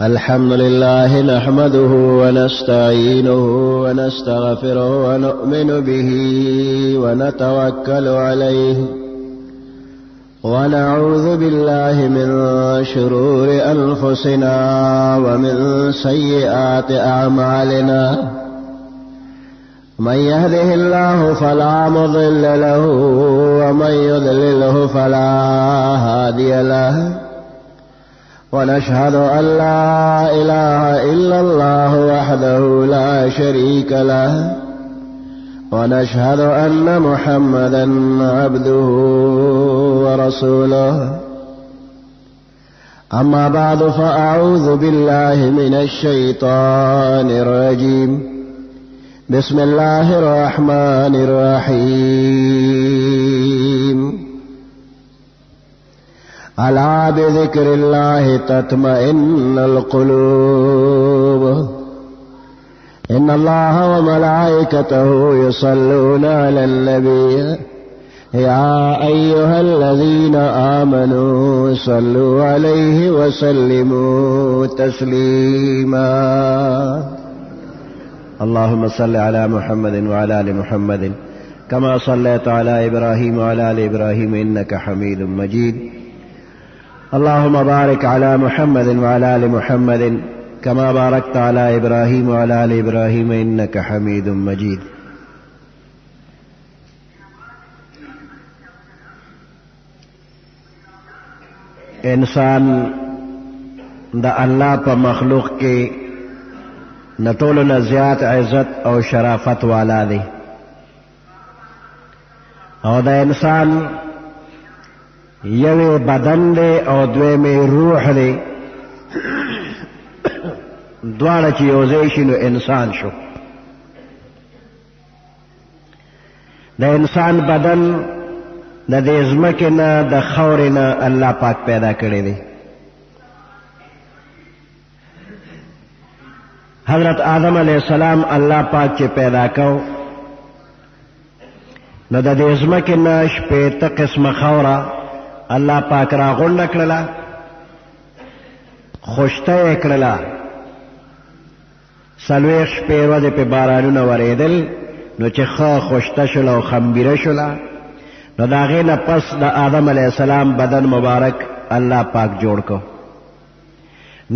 الحمد لله نحمده ونستعينه ونستغفره ونؤمن به ونتوكل عليه ونعوذ بالله من شرور أنفسنا ومن سيئات أعمالنا من يهده الله فلا مضل له ومن يضلله فلا هادي له ونشهد أن لا إله إلا الله وحده لا شريك له ونشهد أن محمدا عبده ورسوله أما بعد فأعوذ بالله من الشيطان الرجيم بسم الله الرحمن الرحيم ألا بذكر الله تطمئن القلوب إن الله وملائكته يصلون على النبي يا أيها الذين آمنوا صلوا عليه وسلموا تسليما اللهم صل على محمد وعلى آل محمد كما صليت على إبراهيم وعلى آل إبراهيم إنك حميد مجيد اللهم بارك على محمد وعلى آل محمد كما باركت على إبراهيم وعلى آل إبراهيم إنك حميد مجيد انسان دا اللہ پا مخلوق کے نطول نزیات عزت او شرافت والا دی او دا انسان یو بدن دے او دوے میں روح دے دوارا چی یوزیشی نو انسان شو دا انسان بدن دا دے ازمکنا دا خورنا اللہ پاک پیدا کرے دے حضرت آدم علیہ السلام اللہ پاک چی پیدا کو نو دا دے ازمکنا شپیتا قسم خورا اللہ پاک را غنڈ کرلا خوشتا اکرلا سلویخ شپیرو دے پی بارانونا وریدل نو چی خوا خوشتا شلا و خمبیر شلا نو دا غین پس دا آدم علیہ السلام بدن مبارک اللہ پاک جوڑ کو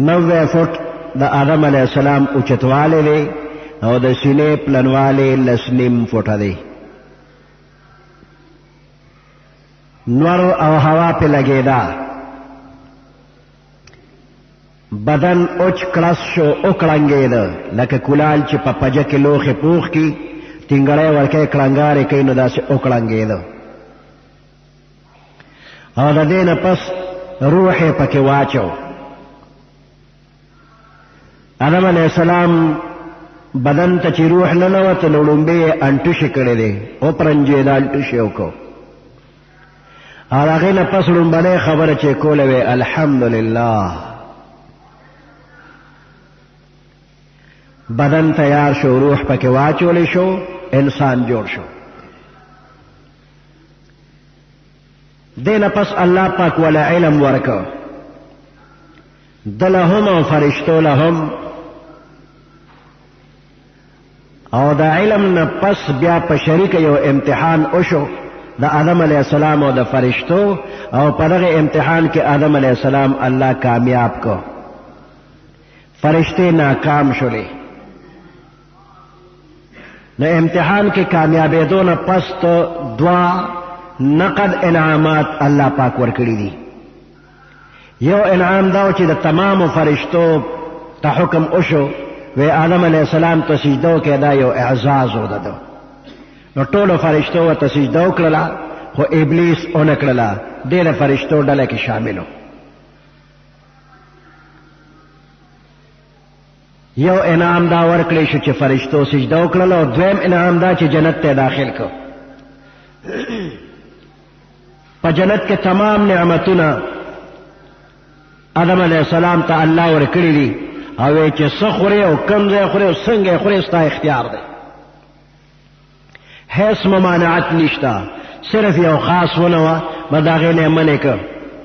90 فٹ دا آدم علیہ السلام اچتوالے لے او دا سینے پلنوالے لسنیم فٹا دے نور او ہوا پہ لگے دا بدن اچ کلس شو اکڑنگے دا لکہ کلال چی پا پجا کے لوخ پوخ کی تنگڑے ورکے کلنگارے کئی نو دا سے اکڑنگے دا او دا دین پس روح پکے واچو آدم علیہ السلام بدن تا چی روح ننوت نوڑنبے انٹوش کردے دے او پرنجے دا انٹوشیو کو اور اغین پس رنبنے خبر چے کولوے الحمدللہ بدن تیار شو روح پکے واچولی شو انسان جوڑ شو دین پس اللہ پاک والا علم ورکو دلہم و فرشتو لہم او دا علم نا پس بیا پا شریک یو امتحان اوشو دا آدم علیہ السلام او دا فرشتو او پدغ امتحان کے آدم علیہ السلام اللہ کامیاب کو فرشتے ناکام شلے نہ امتحان کے کامیابی دو نہ پس تو دعا نقد انعامات اللہ پاک ورکڑی دی یو انعام داو چی دا تمام فرشتو تا حکم اشو وی آدم علیہ السلام تو سجدو کے دا یو اعزاز ہو دا دو نو طول فرشتو و تسجدو کرلا خو ابلیس اونکرلا دیر فرشتو ڈلے کی شاملو یو انعام دا ورکلی شو چی فرشتو سجدو کرلا و دویم انعام دا چی جنت تے داخل کو پا جنت کے تمام نعمتنا آدم علیہ السلام تا اللہ ورکلی دی اوے چی سخوری او کمزے خوری او سنگے خوری ستا اختیار دے حیث ممانعت نشتا صرف یو خاص ونوا بداغین منع کر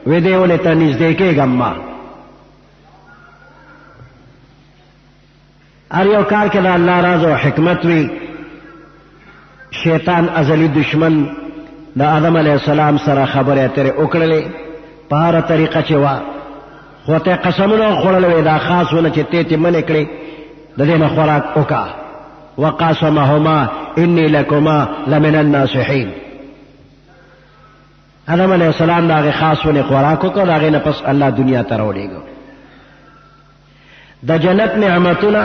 وی دیولی تا نزدیکی گما ار یو کار کې دا اللہ راز و حکمت وی شیطان ازلی دشمن دا آدم علیہ السلام سره خبره اترې وکړلې په هره طریقه چې وا خو ته قسمونه خوړل وی دا خاص ونه چې ته منې کړې د دې نه خوراک وکا وقاسمهما انی لکما لمن الناصحین آدم علیہ السلام دا خاص ونه خوراک وکړ دا نه پس الله دنیا ته راولېګو د جنت نعمتونه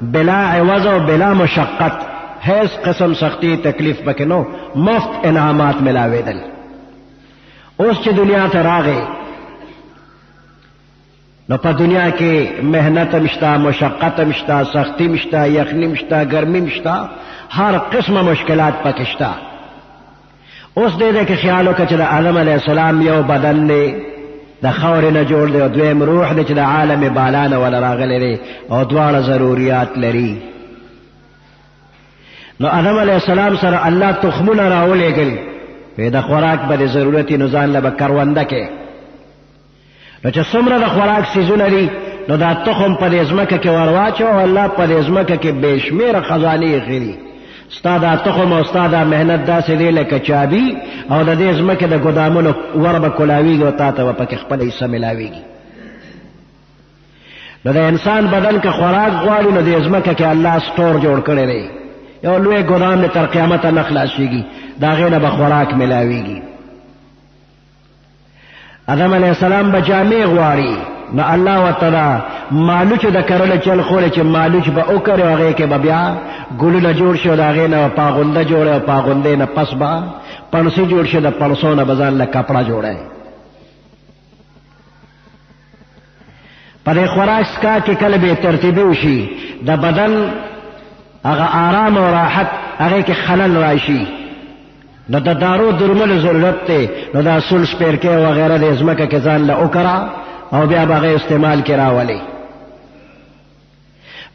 بلا عوض و بلا مشقت حیث قسم سختی تکلیف پکې نو مفت انعامات ملاوېدل اوس چې دنیا ته راغی نو په دنیا کې محنت مشتا مشقت مشتا سختی مشتا یخنی مشتا گرمی مشتا هر قسم مشکلات پکې شتا اوس دې کې خیال وکړه چې د آدم علیہ السلام یو بدن دی د خاورې نه جوړ دی او دویم روح دی چې د عالم بالا نه ولا راغلی دی او دواړه ضروریات لري نو آدم علیہ السلام سره الله تخمونه راولېږل وی د خوراک به د ضرورتي نو ځان له به کرونده کې نو چې څومره د خوراک څیزونه دي نو دا تخم په دې ځمکه کې ورواچو او الله په دې ځمکه کې بې شمېره خزانې ایښي ستا دا تخم او ستا دا محنت داسې دی لکه چابي او د دې ځمکې د ګدامونو ور به کولاویږي او تا ته به پکې خپله حصه ملاویږي نو د انسان بدن که خوراک غواړي نو دې ځمکه کې الله سټور جوړ کړی دی یو لوی ګدام دی تر قیامته نه خلاصېږي د هغې نه به خوراک ملاویږي آدم علیہ السلام به جامې غواړي نو الله ورته دا مالوچ د کرلو چل خولی چې مالوچ به وکړي او هغې کې به بیا ګلونه جوړ شي او د هغې نه به پاغونده جوړی او پاغوندې نه پس به پڼسي جوړ شي د پڼسو نه به ځان له کپړه جوړی په دې خوراک څښاک کې کله بې ترتیبي وشي د بدن هغه آرام او راحت هغې کې خلل راشي نو د دارو درملو ضرورت دی نو دا سل سپیرکې وغیره د ځمکه کې ځان له وکړه او بیا به هغې استعمال کې راولي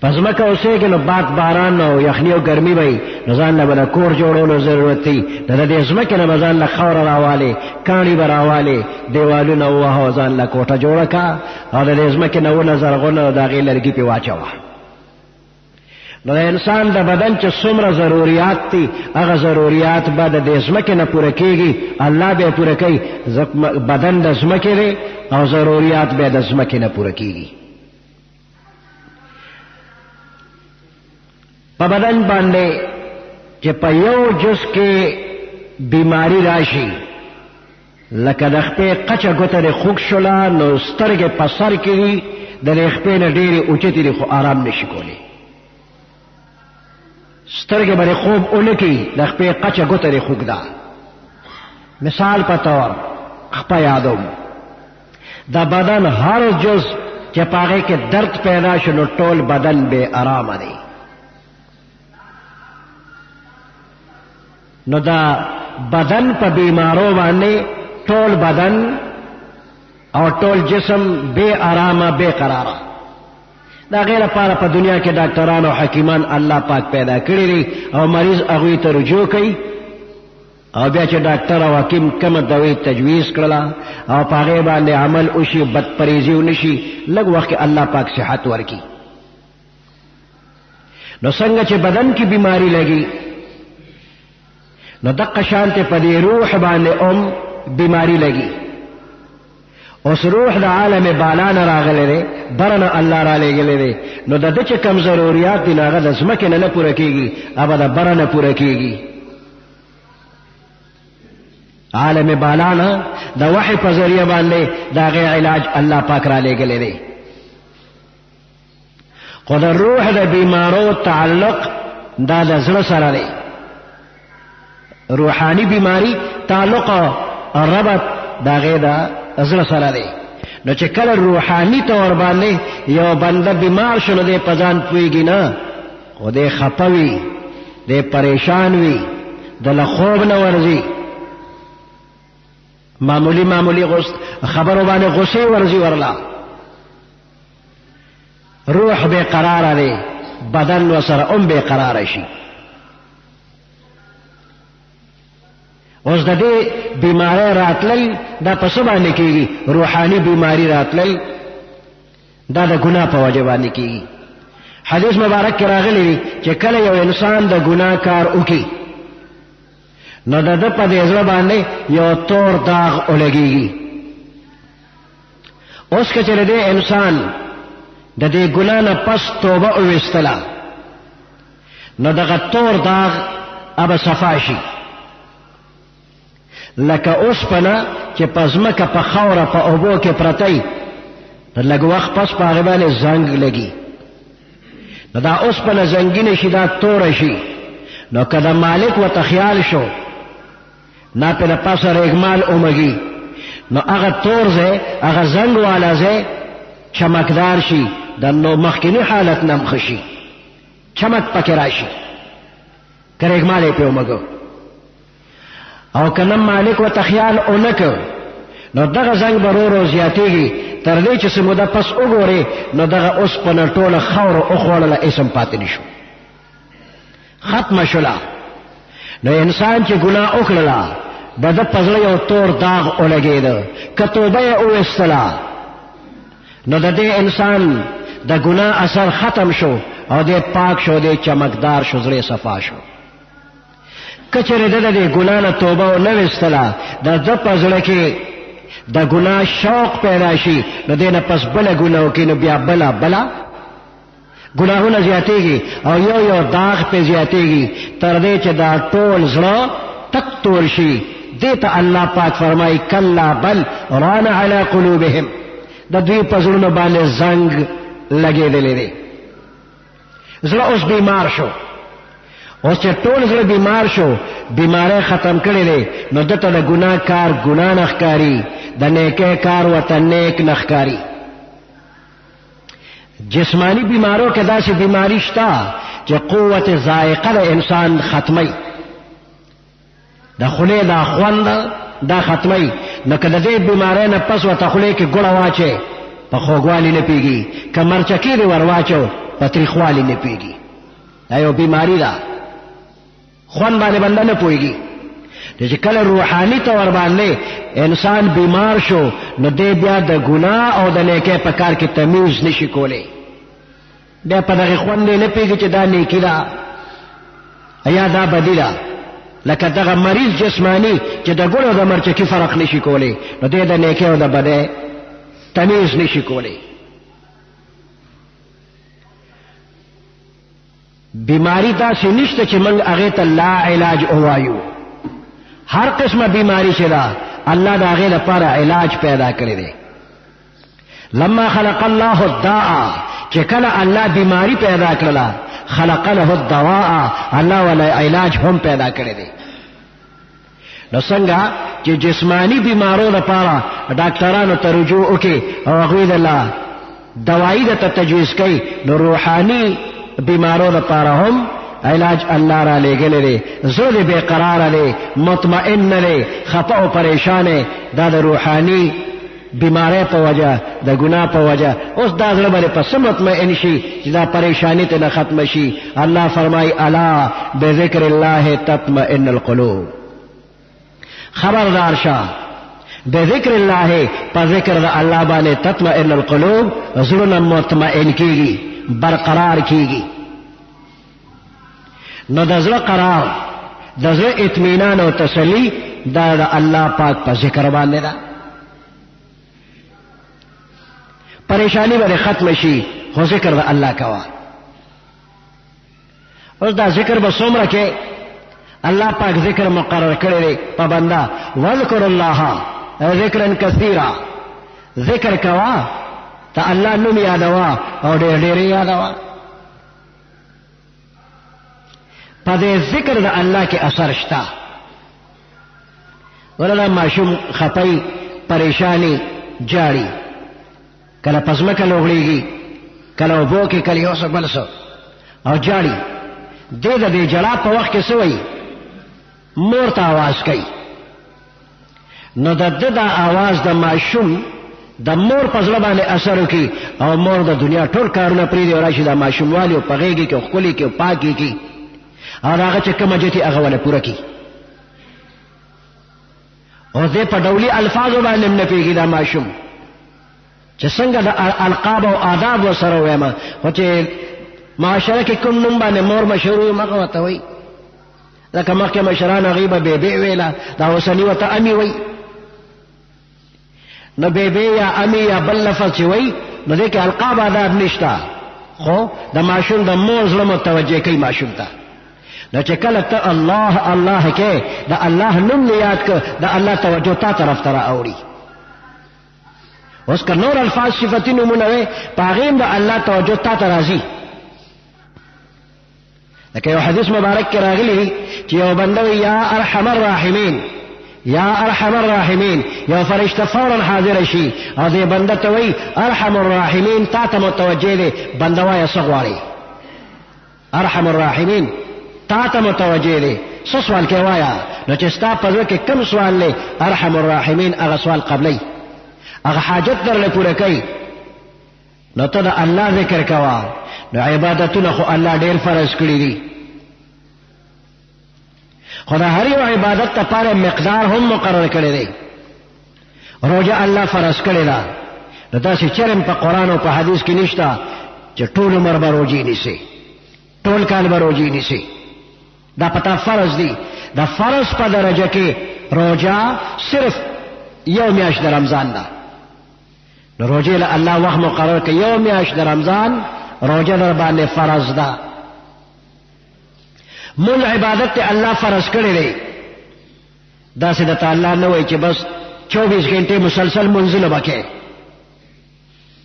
په ځمکه اوسېږي نو باد باران او یخني او ګرمي به نو ځان له به د کور جوړولو ضرورت دی نو د دې ځمکې نه به ځان له خاوره راوالې کاڼي به راوالې دیوالونه ووهه او ځان له کوټه جوړه کا او د دې ځمکې نه ونه زرغونه او د هغې لرګي پې واچوه نو د انسان د بدن چې څومره ضروریات دي هغه ضروریات به د دې ځمکې نه پوره کېږي الله به یې پوره کوي بدن د ځمکې دی او ضروریات به د ځمکې نه پوره کېږي په بدن باندې چې په یو جز کې بیماری راشي لکه د خپې قچه ګوته دې خوږ شوله نو سترګې په سر کې دي د دې خپې نه ډېرې اوچتې دي خو آرام نشي کولی سترګې به خوب ونه کړي د خپې قچه ګوته دې خوږ ده مثال په طور خپه یادوم د بدن هر جز چې په هغې کې درد پیدا شو نو ټول بدن بې آرامه دی نو دا بدن په بیمارو باندې ټول بدن او ټول جسم بے آرامه بے قراره دا غیر لپاره په دنیا کې ډاکټران او حکیمان الله پاک پیدا کړي دي او مریض هغوی ته رجوع کوي او بیا چې ډاکټر او حکیم کومه دوی تجویز کړله او په هغې باندې عمل وشي بدپریزي ونشي لږ وخت کې الله پاک صحت ورکي نو څنګه چې بدن کې بیماری لګي نو دقه شانته په دې روح باندې بیماری لګي اوس روح د عالم بالا نه راغلی دی برنه الله را لېږلی دی نو د ده چې کم ضروریات دي نو هغه د ځمکې نه پوره کېږي هغه د بره نه پوره کېږي عالم بالا نه د وحی په ذریعه باندې د هغې علاج الله پاک را لېږلی دی خو د روح د بیمارو تعلق دا د زړه سره دی روحانی بیماری تعلق ربط دا غیدا زړه سره دی نو چې کله روحانی طور باندې یو بنده بیمار شو نو دی په ځان پوهېږي نه خو دی خفه وي دی پریشان وي د له خوب نه ورځي معمولی خبرو باندې غصې ورځي ورله روح بے قراره دی بدن وسره بے قراره شي اوس د دې بیماری راتلل دا په څه باندې کېږي؟ روحاني بیماری راتلل دا د ګناه په وجه باندې کېږي. حدیث مبارک کې راغلی دی چې کله یو انسان د ګناه کار وکړي نو د ده په دې زړه باندې یو تور داغ ولګېږي. اوس که چېرې دې انسان د دې ګناه نه پس توبه وویستله نو دغه تور داغ ابه صفا شي، لکه اوسپنه چې په ځمکه په خاوره په اوبو کې پرتی د لږ وخت پس په هغې باندې زنګ لګي نو دا اوسپنه زنګینه شي، دا توره شي. نو که د مالک ورته خیال شو نا پې د پاسه ریګمال اومږي نو هغه تور ځای هغه زنګ والا ځای چمکدار شي، د نو مخکینی حالت نه ښه شي، چمک پکې راشي که ریګمال یې پې اومږو. او کنه مالک و تخیال اونکو نو دغه زنګ به ورو ورو زیاتېږي تر دې چې څه موده پس وګورې نو دغه اوسپنه ټوله خاوره وخوړله، اسم پاتې نه شو، ختمه شوله. نو انسان چې ګناه وکړله د ده په زړه یو تور داغ ولګېده، که توبه یې وویستله نو د دې انسان د ګناه اثر ختم شو او دې پاک شو، دې چمکدار شو، زړه صفا شو. کچره د دې ګناه نه توبه ونه وستله د ده په زړه کې د ګناه شوق پیدا شي نو دې نه پس بله ګناه وکړي نو بیا بله ګناهونه زیاتېږي او یو یو داغ پې زیاتېږي تر دې چې دا ټول زړه تک تور شي. دې ته الله پاک فرمایي کلا بل ران علی قلوبهم، د دوی په زړونو باندې زنګ لګېدلی دی. زړه اوس بیمار شو، اوس چې ټول زړه بیمار شو، بیماری ختم کړی دی نو دته د ګناه کار ګناه نه ښکاري، د نیکۍ کار ورته نیک نه ښکاري. جسمانی بیمارو کې داسې بیماری شته چې قوت ذائقه د انسان ختمی، د خولې دا خوند دا ختمی. نو که د دې بیماری نه پس ورته خولې کې ګوړه واچې په خوږوالي نه پوهېږي، که مرچکې دې ور واچو په تریخوالي نه پوهېږي. دا یو بیماری ده، خوند باندې بنده نه پوهېږي. چې کله روحاني طور باندې انسان بیمار شو نو دی بیا د ګناه او د نیکۍ په کار کې تمیز نشي کولی، بیا په دغې خوند نه پوهېږي چې دا نیکي ده یا دا بدي ده. لکه دغه مریض جسمانی چې د ګل او د مرچکي فرق نشي کولی نو دی د نیکۍ او د بدۍ تمیز نشي کولی. بیماری داسې نشته چې موږ هغې ته لا علاج ووایو. هر قسمه بیماری چې ده الله د هغې لپاره علاج پیدا کړی دی. لما خلق الله الداء، چې کله الله بیماری پیدا کړله خلق له الدواء، الله ولا علاج هم پیدا کړی دی. نو څنګه چې جسمانی بیمارو لپاره ډاکټرانو ته رجوع وکړي او هغوی دله دوایي درته تجویز کوي، نو روحاني بیمارو لپاره هم علاج الله را لېږلی دی. زړه دې بې قراره دی، مطمئن نه دی، خفه او پریشان دی، دا د روحاني بیماری په وجه د ګناه په وجه. اوس دا زړه باندې په څه مطمئن شي چې دا پریشانی ته نه ختمه شي؟ الله فرمایي الا بذکر الله تطمئن القلوب. خبردار شه، بذکر الله، په ذکر د الله باندې تطمئن القلوب، زړونه مطمئن کیږي، برقرار کیږي. نو د زړه قرار، د زړه اطمینان او تسلی دا د الله پاک په ذکر باندې ده. پریشانی باندې ختم شي خو ذکر د الله کوه. اوس دا ذکر به څومره کې الله پاک ذکر مقرر کړی دی په بنده، واذکر الله ذکرا کثیرا، ذکر کوه ته الله نوم یادوه او ډېر ډېر یادوه. په دې ذکر د الله کې اثر شته. ولله ماشوم خپي پریشانی جاړي، کله پزمکه لوغړېږي، کله اوبو کې، کله یو څه بل څه او جاړي. دې د دې جړا په وخت کې څه وایي؟ مور ته آواز کوي. نو د ده دا آواز د ماشوم د مور په زړه باندې اثر وکړي او مور د دنیا ټول کارونه پرېږدي او راشي د ماشوموالي او په غېږې کې او ښکلې کې او پاکې کې او هغه چې کومه جتي هغه وله پوره کړي. او دې په ډولي الفاظو باندې نه پیږي دا ماشوم چې څنګه د القاب او آداب وسره وایم او چې معاشره کې کوم نوم باندې مور مشهور مغه وته وي لکه مخکې مشران غیبه بیبي ویلا دا وسنی وته امي وي نو بیبي یا امي یا بل لفظ چې وي نو دې کې القاب آداب نشته خو د ماشوم د مور زړه متوجه کوي ماشوم ته نو چې کله ته الله الله کې د الله نوم یاد کړه د الله توجه تا طرف ته راوړي اوس که نور الفاظ صفتی نمونه وي په هغې هم د الله توجه تا ته راځي لکه یو حدیث مبارک کې راغلی چې یو بنده وي یا ارحم الراحمین یا ارحم الراحمین یو فرشته فورا حاضر شي او دې بنده ته وایي ارحم الراحمین تا ته متوجه دی بنده وایه څه غواړي ارحم الراحمین تا ته متوجه دی څه سوال کې وایه نو چې ستا په زړه کې کوم سوال دی ارحم الراحمین هغه سوال قبلی هغه حاجت درله پوره کوي نو ته د الله ذکر کوه نو عبادتونه خو الله ډېر فرض کړي دي خو د هر یو عبادت لپاره مقدار هم مقرر کړی دی روژه الله فرض کړې ده نو داسې چرم په قرآن او په حدیث کې نشته چې ټول عمر به روژې نیسي ټول کال به روژې نیسي دا پتا فرض دی دا فرض په درجه کې روژه صرف یو میاشت د رمضان ده نو روژې له الله وخت مقرر کړي یو میاشت د رمضان روژه در باندې فرض ده مول عبادت ته الله فرض کړی دی داسې د تعالی نه وایي چې بس 24 غنټې مسلسل منځونه وکړي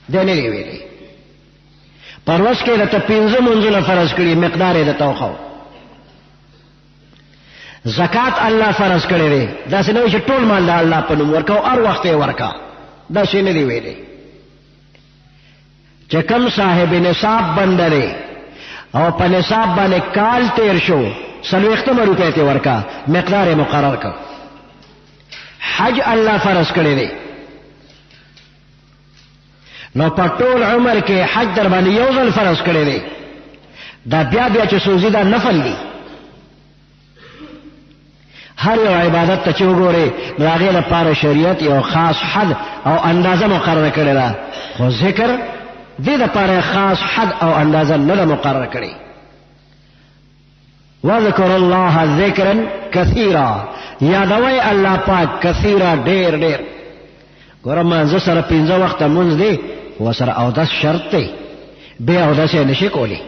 دی نه دی ویلی پر ورځ کې درته 15 منځونه فرض کړي مقدار یې درته وښو زکات الله فرض کړی دی داسې نه وایي چې ټول مال د الله په نوم ورکو هر وخت یې ورکا داسې نه دی ویلی چې کوم صاحب نصاب بنده دی او په نصاب باندې کال تیر شو 40 روپۍ ته ورکا مقدار مقرر کړ حج الله فرض کړی دی نو په ټول عمر کې حج در باندې یو ځل فرض کړی دی دا بیا چې سوزي دا نفل دی هر یو عبادت ته چې وګورئ نو هغې لپاره شریعت یو خاص حد او اندازه مقرره کړې ده خو ذکر دې دپاره خاص حد او اندازه نه ده مقرره کړې وذکر الله ذکرا کثیرا یادوئ الله پاک کثیرا ډېر ډېر ګوره مانځه سره 15 وخته مونځ دی ورسره اودس شرط دی بې اودس یې نشي کولی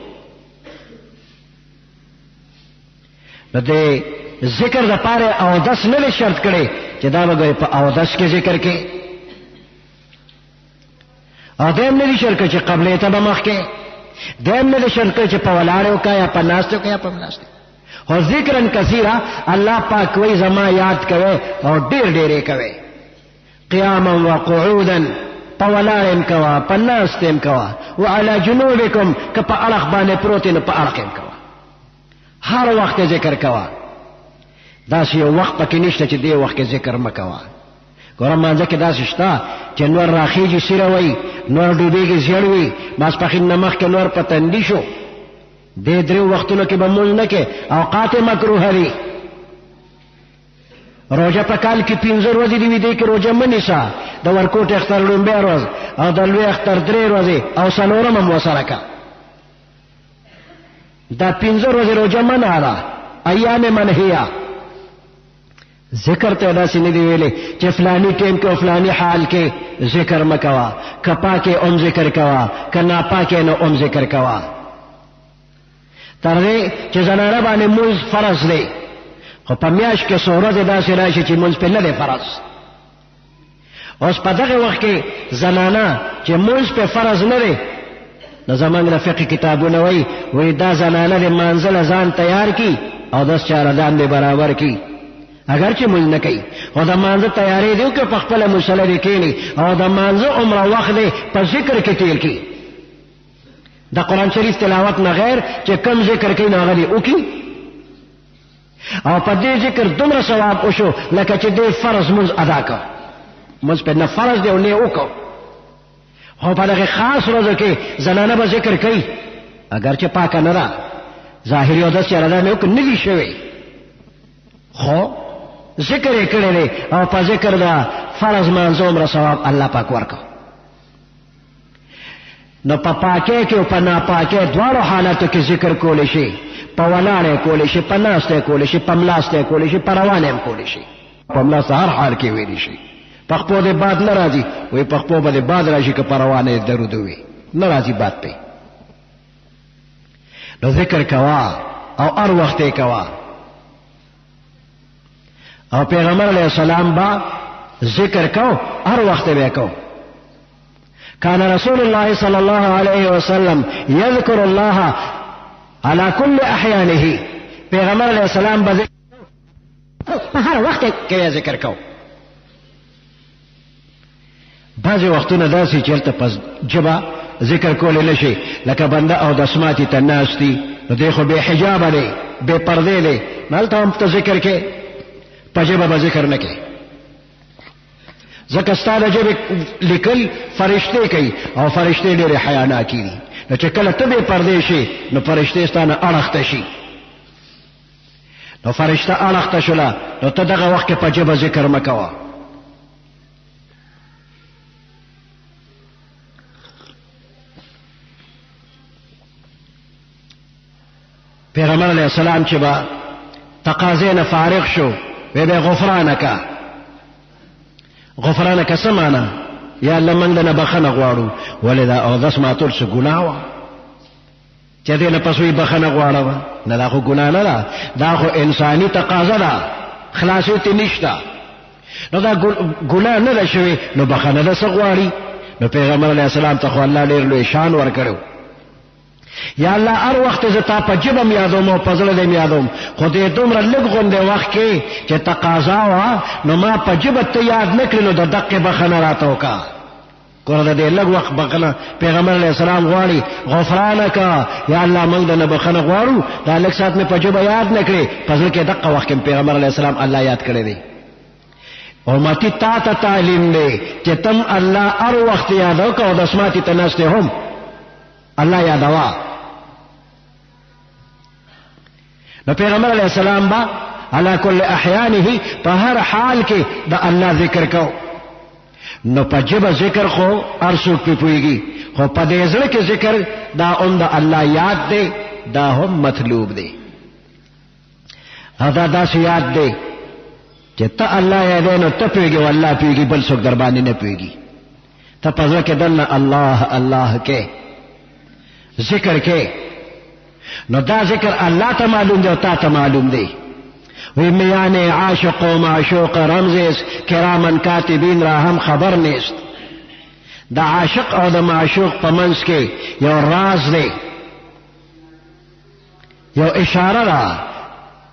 نو دې ذکر دپاره اودس نه دی شرط کړی چې دا به په اودس کې ذکر کې او دیم نه دی شرط کړی چې قبلې ته به مخکې دیم نه دی شرط کړی چې په ولاړې وکړه یا په ناستې وکړه یا په ناستې خو ذکرا کثیرا الله پاک وایي زما یاد کوئ او ډېر ډېر یې کوئ قیاما وقعودا په ولاړې م کوه په ناستې م کوه وعلى جنوبکم که په اړخ باندې پروت نو په اړخ م کوه هر وخت ذکر کوه داسې یو وخت پکې نشته چې دې وخت کې ذکر مه کوه ګوره مانځه کې داسې شته چې نور راخیږي سیره وي نور ډوبېږي زیړ وي ماسپښین نه مخکې نور په تندي شو دې 3 وختونو کې به مونځ نه کې اوقات مکروه دي روژه په کال کې 15 ورځې دي وي دې کې روژه مه نیسه د ورکوټ اختر لومبۍ ورځ او د لوی اختر 3 ورځې او څلورم هم ورسره که دا 15 ورځې روژه منع ده ایام منهیه ذکر ته داسې نه دی ویلې چې فلانی ټیم کې او فلانی حال کې ذکر مه کوه که پاکې ام ذکر کوه که ناپاکې نو ام ذکر کوه تر دې چې زنانه باندې مونځ فرض دی خو په میاشت کې څو ورځې داسې راشي چې مونځ پې نه دی فرض اوس په دغه وخت کې زنانه چې مونځ پې فرض نه دی نو زمونږ د فقه کتابونه وایي دا زنانه د مانځه له ځان تیار کړي او داس چاره ځان دې برابر کړي اگر چې مونږ نه کوي او د مانځه تیاری دی که په خپله مصله دې کښېني او د مانځه عمره وخت دی په ذکر کې تیر کړي د قرآن شریف تلاوت نه غیر چې کم ذکر کوي نو هغه دې وکړي او په دې ذکر دومره ثواب وشو لکه چې دې فرض مونځ ادا کړ مونځ پې نه فرض دی او نه وکړ خو په دغه خاص ورځو کې زنانه به ذکر کوي اگر چې پاکه نه ده ظاهري اودس یې رضا مې وکړ نه دي شوی خو ذکر یې کړی دی او په ذکر د فرض مانځه عمره ثواب الله پاک ورکو. نو په پاکۍ کې او په ناپاکۍ دواړو حالاتو کې ذکر کولی شي. په ولاړې کولی شي، په ناستی کولی شي، په ملاستی کولی شي، په روانې هم کولی شي. په ملاسته هر حال کې ویلی شي. پخپو دې باد نه راځي، وایي پخپو به دې باد راشي که په روانې درود وي نه راځي باد پې. نو ذکر کوا او هر وخت یې کوا. او پیغمبر علیہ السلام با ذکر کو هر وخت به کو. کان رسول الله صلی الله علیه وسلم یذکر الله على كل احیانه. پیغمبر علیہ السلام با په هر وخت کې ذکر کو. بعض وختونه داسې چېرته پس جبا ذکر کولی نشي، لکه بنده او د اسماتي ته ناست دي، نو دی خو بې حجابه دی، بې پردې دی، نو هلته هم ته ذکر کې په ژبه به ذکر نه کوي. ځکه ستا د ژبې لیکل فرشتې کوي او فرشتې ډېرې حیاناکي دي. نو چې کله ته بې پردې شي نو فرشتې ستا نه اړخته شي. نو فرشته اړخته شوله نو ته دغه وخت کې په ژبه ذکر مه کوه. پیغمبر علیہ السلام چې با تقاضې نه فارغ شو وی به غفرانکه. غفرانکه څه معنا؟ یا الله موږ نه بخښنه غواړو. ولې دا اودس ماتول څه ګناه وه چې دې نه پس وی بخښنه غواړه؟ نه دا خو ګناه نه ده، دا خو انساني تقاضه ده، خلاصې ته نشته. نو دا ګناه نه ده شوې، نو بخښنه ده څه غواړي؟ نو پیغمبر علیہ السلام ته خو الله ډېر لوی شان ورکړو. یا الله هر وخت زه تا په ژبه م یادوم او په زړه دې م یادوم، خو دې دومره لږ غوندې وخت کې چې تقاضا وه نو ما په ژبه ته یاد نه کړې، نو د دقې بخښنه راته وکړه. ګوره د دې لږ وخت بخښنه پیغمبر علیه السلام غواړي. غفرانکه یا الله موږ د نه بخښنه غواړو، دا لږ ساعت مې په ژبه یاد نه کړې، په زړه کې دقه وخت کې پیغمبر علیه السلام الله یاد کړی دی. امتي تا ته تعلیم دی چې تم الله هر وخت یادو که او د اسماتي ته ناستې هم الله یادوا. نو پیغمبر علیہ السلام با علی کل احیانه په هر حال کې د الله ذکر کو. نو په ژبه ذکر خو هر څوک پې پوهېږي، خو په دې زړه کې ذکر دا هم د الله یاد دی، دا هم مطلوب دی. او دا داسې یاد دی چې ته الله یادوې نو ته پوهېږې او الله پوهېږي، بل څوک در باندې نه پوهېږي. ته په زړه کې دننه الله الله کې ذکر کې، نو دا ذکر الله ته معلوم دی او تا ته معلوم دی. وی میان عاشق و معشوق رمزیست، کراما کاتبین را هم خبر نیست. دا عاشق او دا معشوق په منځ کې یو راز دی، یو اشاره ده،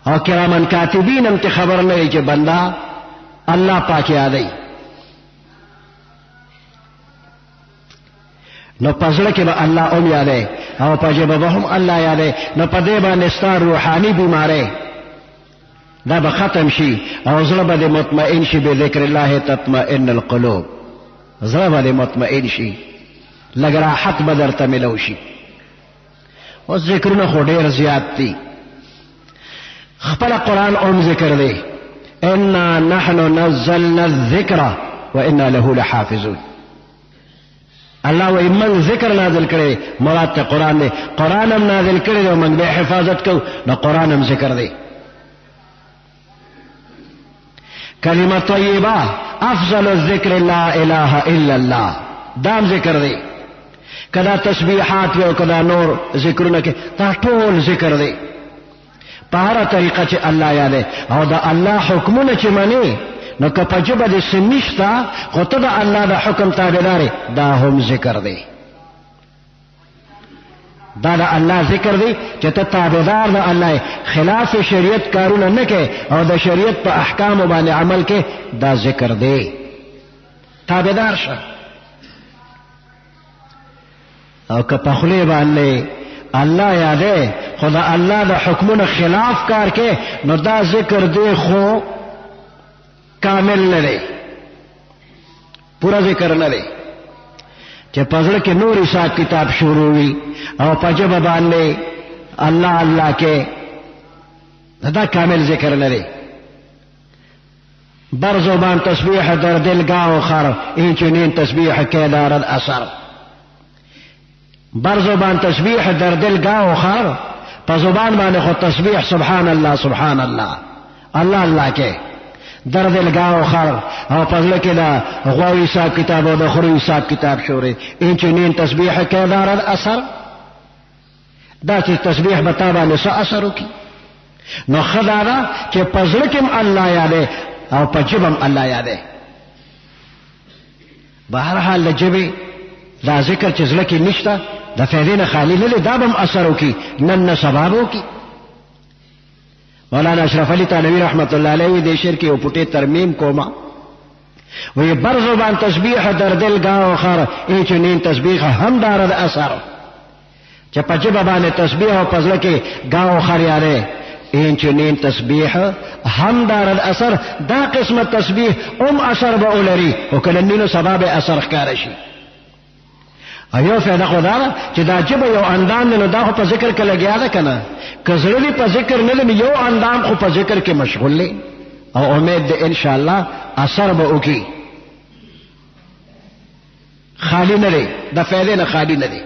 او کراما کاتبین هم ته خبر نه دی چې بنده الله پاک یادی. نو پزړه کې به الله هم یادی او په ژبه به هم الله یادی. نو په دې باندې ستا روحاني بیماری دا به ختم شي او زړه به دې مطمئن شي. بذکر الله تطمئن القلوب، زړه به دې مطمئن شي، لږ راحت به درته ملو شي. اوس ذکرونه خو ډېر زیات دي. خپله قرآن هم ذکر دی. انا نحن نزلنا الذکر وانا له لحافظون. الله وی من ذکر نازل کړي، مراد ته قرآن دی. قرآن هم نازل کړي دی او موږ به حفاظت کوو، نو قرآن هم ذکر دی. کلمه طیبه افضل الذکر لا اله الا الله، دام ذکر دی. کدا تسبیحات وی او کدا نور ذکرونه کې دا ټول ذکر دی. په هره طریقه چې الله یاده او د الله حکمونه چې منې، نو که په ژبه دې څه نشته خو ته د الله د حکم تابعدار، دا هم ذکر دی. دا د الله ذکر دی چې ته تابعدار د الله، خلاف شریعت کارونه نه کې او د شریعت په احکامو باندې عمل کې، دا ذکر دی. تابعدار شه. او که په خولې باندې الله یاده خو د الله د حکمونو خلاف کار کې، نو دا ذکر دی خو کامل نه دی، پورا ذکر نه دی. چې په زړه کې نور حساب کتاب شروع وي او په ژبه باندې الله الله کې، دا کامل ذکر نه دی. بر زبان تسبیح در دلگاه و خر، این چنین تسبیح که دارد اثر. بر زبان تسبیح در دلگاه و خر، پا زبان باندې خود تسبیح سبحان الله سبحان الله الله الله کې در دلگاه و خر، او پزله کې دا غواوی حساب کتاب او د خوري حساب کتاب شوري، این چنین تسبیح که دارد اثر. دا چې تسبیح بتا باندې څه اثر وکي، نو خدا دا چې پزله کې الله یادې او په جبم الله یادې. بهر حال د جبې دا ذکر چې زړه کې نشته د فائدې نه خالی نه دی، دا به هم اثر وکي، نن نه سبا به وکي. مولانا اشرف علي تانوي رحمت الله علیه دې شعر کې یو پټې ترمیم کومه، وی بر زبان تسبیح در دلگاه و خر، این چنین تسبیح هم دارد اثر. چې په جبه باندې تسبیح او په زړه کې گاه و خر یادې، این چنین تسبیح هم دارد اثر. دا قسم تسبیح اثر به ولري او کله نینو سبا به اثر ښکاره شي. ایو فائدہ خدا چې دا جبه یو اندام نه، دا خو په ذکر کې لګیا ده کنه، که زړه په ذکر نه لري یو اندام خو په ذکر کې مشغول دی، او امید ده ان شاء الله اثر به وکي، خالی نه دی، د فائدې نه خالی نه دی.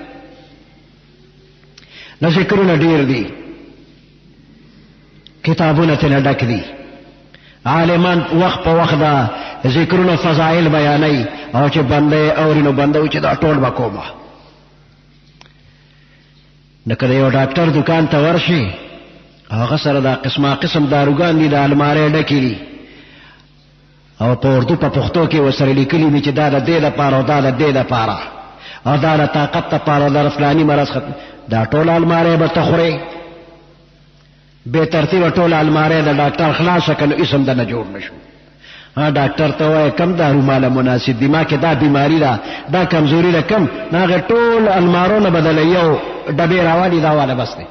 نو ذکرونه ډیر دي، کتابونه ترنه ډک دي، عالمان وخت په وخت دا ذکرونه فضائل بیانوي، او چې بنده اوري نو بنده چې دا ټول وکومه. نو کله یو ډاکټر دکان ته ورشي، هغه سره دا قسمه قسم داروګان دي، د المارۍ ډکې دي، او په اردو په پښتو کې ورسره لیکلي وي چې دا د دې دپاره او دا د دې دپاره او دا د طاقت دپاره او دا د فلاني مرض ختم. دا ټول المارۍ به ته خورې، بے ترتیبه ټول المارۍ د ډاکټر خلاصه که نو اسم دنه جوړ نشو. ډاکټر ته وایي کم دارو ماله مناسب دي، ما کې دا بیماری ده، دا کمزوري ده کم، نو هغې ټول المارو نه بدله یو ډبې راوالي، دا واله بس دی.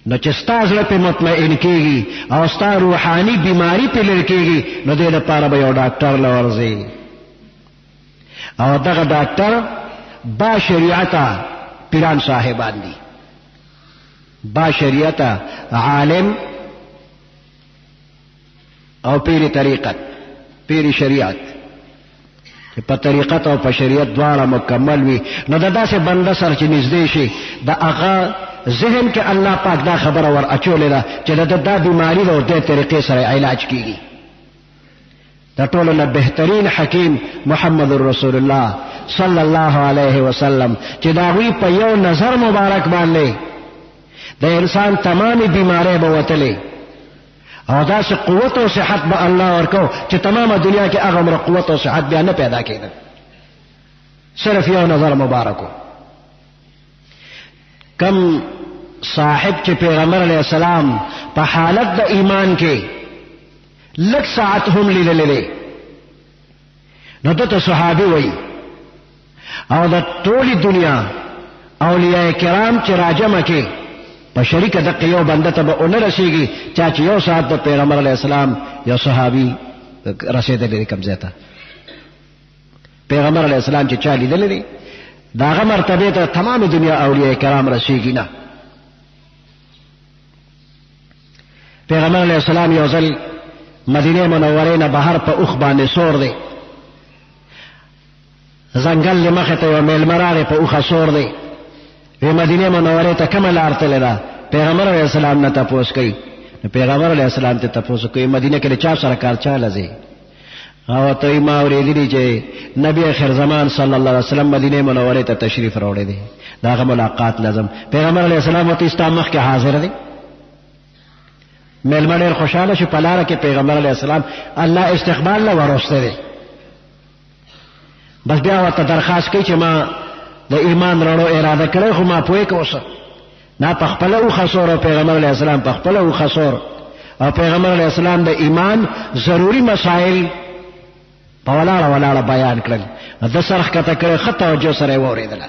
نو چې ستا زړه پې مطمئن کېږي او ستا روحاني بیماری پې لرې کېږي، نو دې دپاره به یو ډاکټر له ورځې، او دغه ډاکټر با شریعته پیران صاحبان دي، با شریعته عالم او پیر طریقت، پیر شریعت چې په طریقت او په شریعت دواړه مکمل وي. نو د داسې بنده سره چې نږدې شي، د هغه ذهن کې الله پاک دا خبره ور اچولې ده چې د دا بیماری ده او دې طریقې سره علاج کیږي. د ټولو نه بهترین حکیم محمد رسول الله صلی الله علیه وسلم چې د هغوی په یو نظر مبارک باندې د انسان تمامي بیماری به وتلې، او داسې قوت او صحت به الله ورکو چې تمامه دنیا کې هغه عمره قوت او صحت بیا نه پیدا کېده، صرف یو نظر مبارکو. کم صاحب چې پیغمبر علیہ السلام په حالت د ایمان کې لږ ساعت هم لیدلی، نو دته صحابي وایي، او د ټولې دنیا اولیاء کرام چې راجمه کې په شریکه دقه یو بنده ته به ونه رسېږي چا چې یو ساعت د پیغمبر علیه السلام یو صحابي رسېدلی دی کوم ځای ته. پیغمبر علیه السلام چې چا لیدلی دی، د هغه مرتبې ته تمام دنیا اولیاء کرام رسېږي نه. پیغمبر علیه السلام یو ځل مدینه منورې نه بهر په اوښ باندې سور دی، ځنګل د مخې ته یو میلمه راغی، په اوښه سور دی. وی مدینه منورې ته کومه لار تللی ده؟ پیغمبر علیه السلام نه تپوس کوي. پیغمبر علیه السلام ته تپوس کوي مدینه کې د چا سره کار چاله ځي؟ او ته ما اورېدلي چې نبی آخر زمان صلی الله علیه وسلم مدینه منورې ته تشریف راوړی دی، د هغه ملاقات لازم. پیغمبر علیه السلام ورته ستا مخکې حاضر دی. میلمه ډېر خوشحاله شو، په لاره کې پیغمبر علیه السلام الله استقبال له وروسته دی. بس بیا ورته درخواست کوي چې ما د ایمان راړو اراده کړی، خو ما پوهې که اوسه نا په خپله وخسور، او پیغمبر علیه السلام په خپله وخسور، او پیغمبر علیه السلام د ایمان ضروري مسائل په ولاړه ولاړه بیان کړل. د سر ښکته کړی، ښه توجه سره یې واورېدله،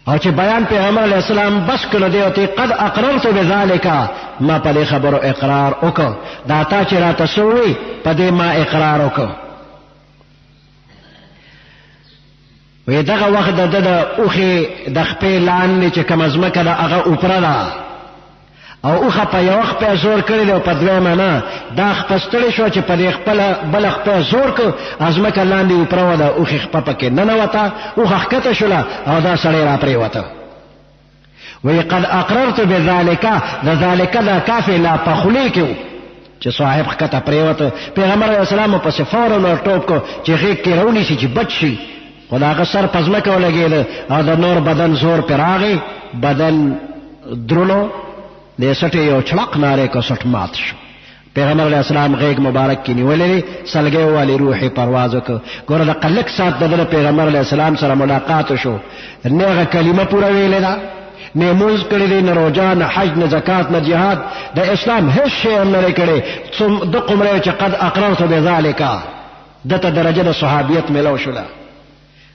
او چې بیان پیغمبر علیه السلام بس کړو دی، او ته قد اقررت بذلک، ما په دې خبرو اقرار وکړ، دا تا چې راته څه ووایي په دې ما اقرار وکړ. وی دغه وخت د اوښې د خپې لاندې چې کومه ځمکه ده هغه اوپره ده، او اوخه په یو خپه زور کړی دی او په دویمه نه دا خپستړی شو چې په دې خپل بل خپه زور کو ازمکه لاندې وپرو دا اوخه خپه پکې نه وتا اوخه خکته شوله او دا سړی را پرې وته وی قد اقررت بذلك ذلك لا کافی لا پخلیکو چې صاحب خکته پرې وته پیغمبر علیه السلام په فورا ور ټوپ کو چې غیږ کې رونی شي چې بچ شي خداغه سر پزمکه ولګید او د نور بدن زور پراغي بدن درلو د سټي یو چړق ناره کو سټ مات شو پیغمبر علیہ السلام غیږ مبارک کې نیولې سلګي والی روحي پرواز وکړ ګوره د قلق سات د پیغمبر علیہ السلام سره ملاقات شو نهغه کلمه پوره ویلې ده نه موز کړی دی نه روزه نه حج نه زکات نه جهاد د اسلام هیڅ شی نه کړی ثم د قمره چې قد اقررت بذلك دته درجه د صحابیت ملو شوله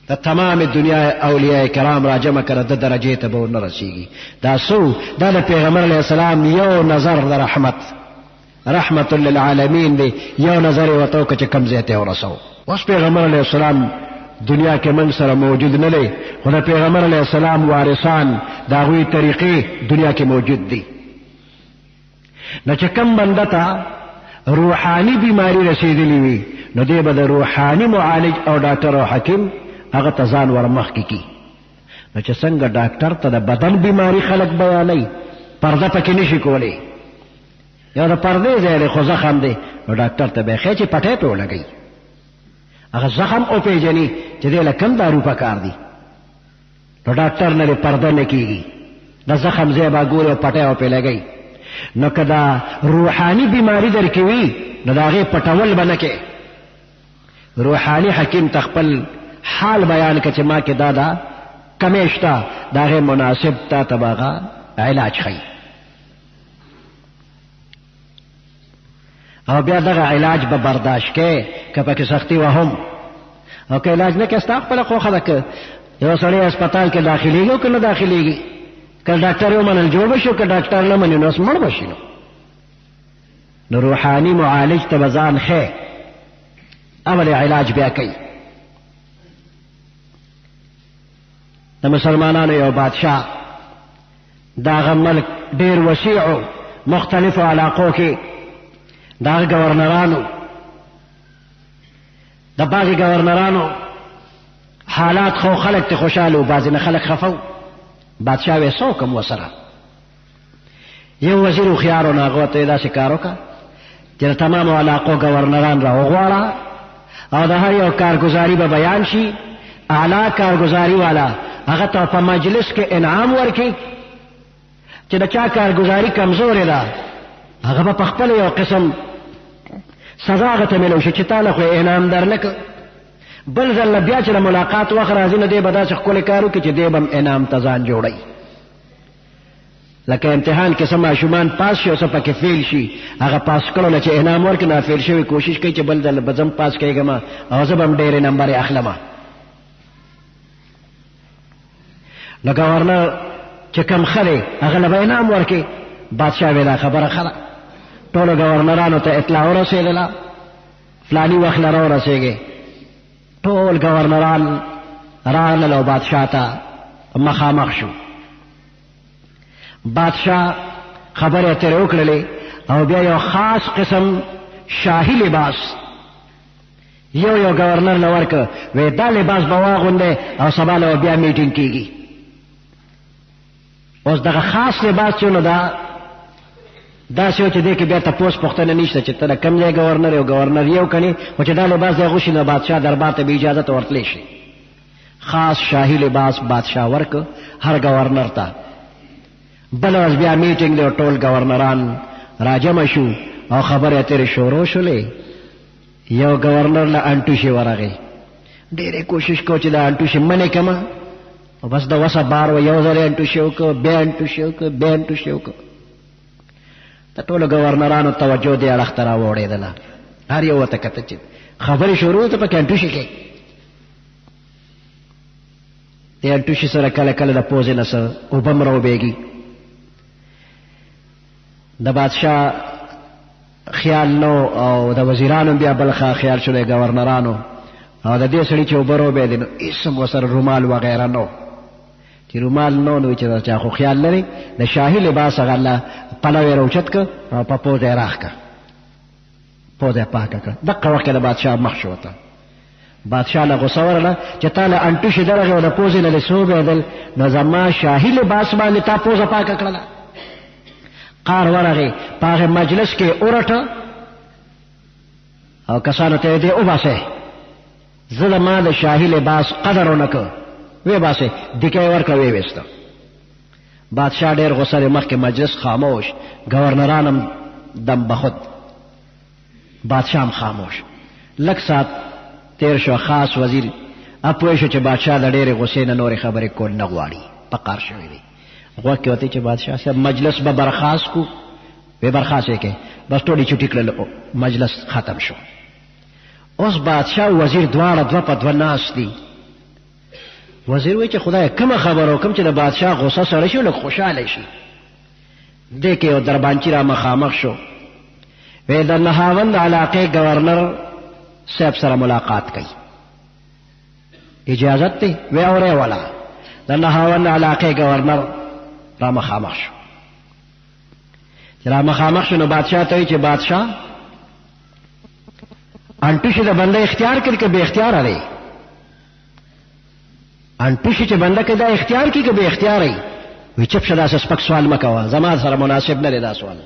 د تمام دنیا اولیاء کرام را جمع کړه د درجه ته به نه رسیږي دا سو دا د پیغمبر علیہ السلام یو نظر د رحمت للعالمین دی یو نظر وته چې کم زیته ورسو اوس پیغمبر علیہ السلام دنیا کې من سره موجود نه لري خو د پیغمبر علیہ السلام وارثان دا غوي طریقې دنیا کې موجود دي نو چې کم بنده ته روحاني بیماری رسیدلی وي نو دی به د روحاني معالج او ډاکټر او حکیم هغه تزان ورمخ کی نو چې څنګه ډاکټر ته د بدن بیماری خلق بیانای پرده پکې نشي کولی یا د پردې ځای خو زخم دی نو ډاکټر ته به خېچې پټې په لګي هغه زخم او پیجنې چې دې لکم دارو پکار دی نو ډاکټر نه پرده نه کیږي د زخم ځای با ګور او پټې او په لګي نو کدا روحاني بیماری درکې وي نو داغه پټول بنکه روحاني حکیم تخپل حال بیان کچ ما کې دادا کمیشتا داغه مناسب تا تباغا علاج خي او بیا دغه علاج به برداشت کې کپه کې سختی وهم او که علاج نه کې استغفر خو خلک یو سړی هسپتال کې داخليږي او کنه داخليږي کله ډاکټر یو منل جوړ بشو که ډاکټر نه مني نو سمړ بشي نو روحاني معالج ته بزان خې اول علاج بیا کوي د مسلمانانو یو بادشاہ داغه ملک ډیر وسیع مختلفو علاقو کې داغه گورنرانو د باغی گورنرانو حالات خو خلق ته خوشاله بعضی نه خلق خفو بادشاہ وې سو کوم وسره یو وزیر خيارو ناغه ته دا شکارو کا چې تمام علاقو گورنران را وغواړه او د هر یو کارګزاري به بیان شي اعلی کارګزاري والا هغه ته په مجلس کې انعام ورکړي چې د چا کارګزاري کمزورې ده هغه په خپل یو قسم سزا غته ملو شي چې تعالی خو انعام درنک بل ځل بیا چې ملاقات وخت راځي نه دی به داسې خپل کارو کې چې دی بم انعام تزان جوړي لکه امتحان کې سم شومان پاس شي او څه پکې فیل شي هغه پاس کړو نه چې انعام ورکړي نه فیل شي کوشش کوي چې بل ځل بزم پاس کېږم او زه بم ډېر نمبر اخلم نو گورنر چې کم خله هغه له انعام ورکړي بادشاہ ویلا خبره خره ټول گورنرانو ته اطلاع ورسېدله فلانی وخت لره ورسېږي ټول گورنران راغلل او بادشاہ ته مخامخ شو بادشاہ خبره ترې وکړلې او بیا یو خاص قسم شاهي لباس یو گورنر له ورکه وې دا لباس به واغوندې او سبا له بیا میټینګ کیږي اوس دغه خاص لباس چې نو دا څه چې دې کې بیا تاسو پوښتنه نشته چې ته کوم ځای گورنر یو گورنر یو کني او چې دا لباس دی غوښنه بادشاہ دربار ته به اجازه ورتلی شي خاص شاهي لباس بادشاہ ورک هر گورنر ته بل ورځ بیا میټینګ دی ټول گورنران راجم شو او خبره اترې شروع شولې یو گورنر له انټوشي ورغی ډېرې کوشش کو چې دا انټوشي منې کما او بس دا وسه بار و یو ځل انټوشي وکړ بیا انټوشي وکړ بیا انټوشي وکړ ته ټول گورنرانو توجه دې اړخ ته راوړېدله هر یو ته کته چې خبرې شروع ته پکې انټوشي کې دې انټوشي سره کله کله د پوزې نه سره اوبه راوبېږي د بادشاہ خیال نو او د وزیرانو بیا بل خیال شوی گورنرانو او د دې سړي چې وبرو به دي نو اسم وسر رومال وغیرہ نو چې چې رومال نو چې چا خو خیال لري د شاهي لباس هغه الله پلوی راوچت که او په پوزه یې راښ که پوزه یې پاکه کړه دقه وخت کې د بادشاه مخ شو ته بادشاه له غصه ورله چې تا له انټوشې درغې او د پوزې نه دې سوبېدل نو زما شاهي لباس باندې تا پوزه پاکه کړله قار ورغې په هغې مجلس کې ورټه او کسانو ته یې دې وباسئ زه د ما د شاهي لباس قدر ونه که وی باسئ دیکه یې ورکړه ویې ویسته بادشاه ډېر غصه دی مخکې مجلس خاموش گورنران هم دم بخود بادشاه هم خاموش لږ ساعت تیر شو خاص وزیر اپوی شو چې بادشاه د ډېرې غصې نه نورې خبرې کول نه غواړي په قار شوی دی غوږ کې وتی چې بادشاه صاحب مجلس به برخاست کو وی برخاست یې کې بس ټولې چوټي کړل مجلس ختم شو اوس بادشاه وزیر دواړه دوه په دوه ناست دي وزیر وی چې خدای کومه خبر وکم چې د بادشاه غصه سړی شي لږ خوشحاله شي دې کې یو دربانچي را مخامخ شو وی د نهاوند علاقې گورنر صاحب سره ملاقات کوي اجازت دی وی اورې والا د نهاوند علاقې گورنر را مخامخ شو چې را مخامخ شو نو بادشاه ته وی چې بادشاه انټوشي د بنده اختیار کړي که بې اختیاره دی انټوشي چې بنده کې دا اختیار کړي که بې اختیاره وي وی چپ شه داسې سپک سوال مه کوه زما سره مناسب نه دی دا سوال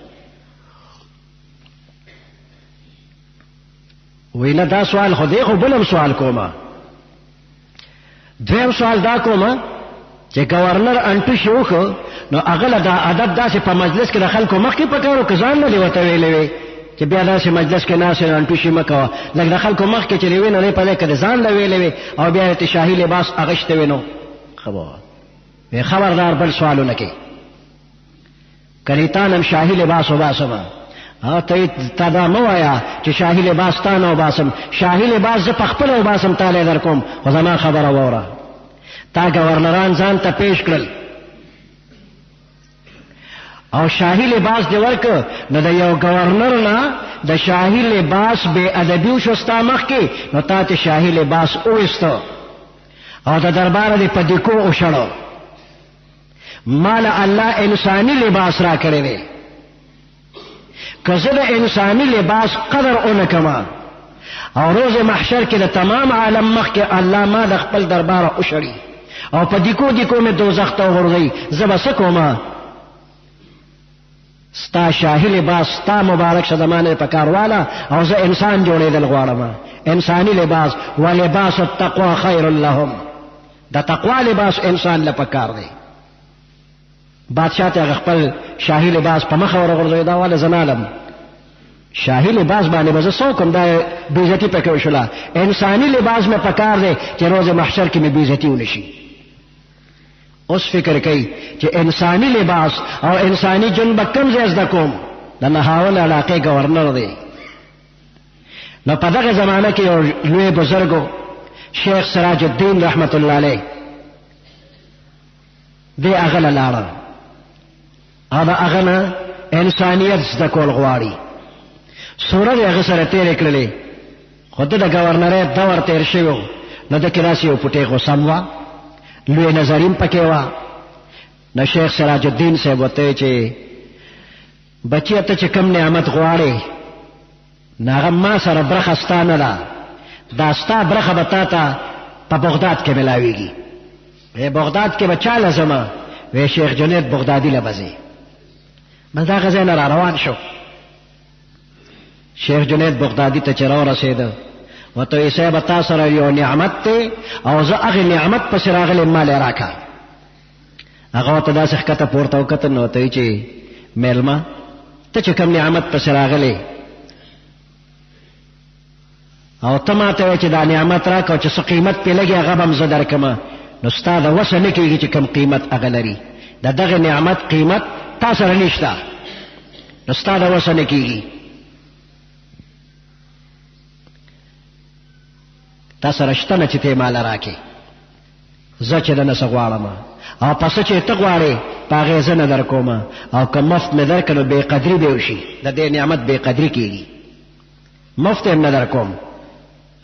وی نه دا سوال خو دی خو بلم سوال کومه دویم سوال دا کومه چې گورنر انټوشي وکړو نو هغه له دا ادب داسې په مجلس کې د خلکو مخکې پکارو که ځان نه دی ورته ویلی وی چې بیا داسې مجلس کې ناست انټوشي مه کوه لږ د خلکو مخکې چې وی نه په دی که د ځان له ویلی وی او بیا یې شاهي لباس اغوښتی وی نو وی خبردار بل سوالونه کوي کنی تانم شاهي لباس وباسمه تا دا مه وایه چې شاهي لباس تا نه وباسم شاهي لباس زه پخپله وباسم تالی در کوم خو زما خبره واوره تا گورنران ځان ته پیش کړل او شاهي لباس دې ورکه نو د یو گورنر نه د شاهي لباس بې ادبي وشو ستا مخکې نو تا ته شاهي لباس وویسته او د درباره دې په دیکو وشړو ما له الله انساني لباس را کړی دی که زه د انساني لباس قدر ونه کما او روز محشر کې د تمام عالم مخکې الله ما د خپل درباره وشړي او په دیکو دیکو مې دوزخ ته وغورځوي زه به څه کومه ستا شاهي لباس ستا مبارک شه زما نه پکار والا او زه انسان جوړېدل غواړم انساني لباس ولباس التقوى خیر لهم د تقوا لباس انسان له پکار دی بادشاہ ته خپل شاهي لباس په مخ ورغورځوي دا والا زنالم شاهي لباس باندې به زه څه وکړم دا بېعزتي پکې وشوله انساني لباس مې پکار دی چې روز محشر کې مې بېعزتي ونه شي اوس فکر کوي چې انساني لباس او انساني جن به کوم ځای زده کوم د نهاول علاقې گورنر دی نو په دغه زمانه کې یو لوی بزرګو شیخ سراج الدین رحمت الله علیه دی هغه له لاړه او د هغه نه انسانیت زده کول غواړي سوره یې هغه سره تېرې کړلې خو د گورنرۍ دور تېر شوی نو د کې داسې یو پټې غوسم وه لوی نظرین پکې وه نو شیخ سراج الدین صاحب ورته چې بچیه ته چې کم نعمت غواړې نو هغه ما سره برخه ستا نه ده دا ستا برخه به تا ته په بغداد کې ملاویږي بغداد کې به چا لزمه وی شیخ جنید بغدادي له بځې بس دا هغه ځای نه را روان شو شیخ جنید بغدادي ته چې راورسېده ورته وی صاحب تا سره یو نعمت دی او زه هغې نعمت پسې راغلی مال یې راکړه هغه ورته داسې ښکته پورته وکتل نو ورته وی چې میلمه ته چې کوم نعمت پسې راغلی او ته ما ته وی چې دا نعمت راکړه چې څه قیمت پې لګي هغه به هم زه درکړمه نو ستا د وسه نه کېږي چې کوم قیمت هغه لري د دغه نعمت قیمت تا سره نشته نو ستا د وسه نه کېږي تا سره شته نه چې ته یې ماله راکې زه چې دنه څه غواړم او پسه چې ته غواړې په هغې زه نه در کوم او که مفت مې درکړه نو بې قدري به وشي د دې نعمت بې قدري کېږي مفت یې نه در کوم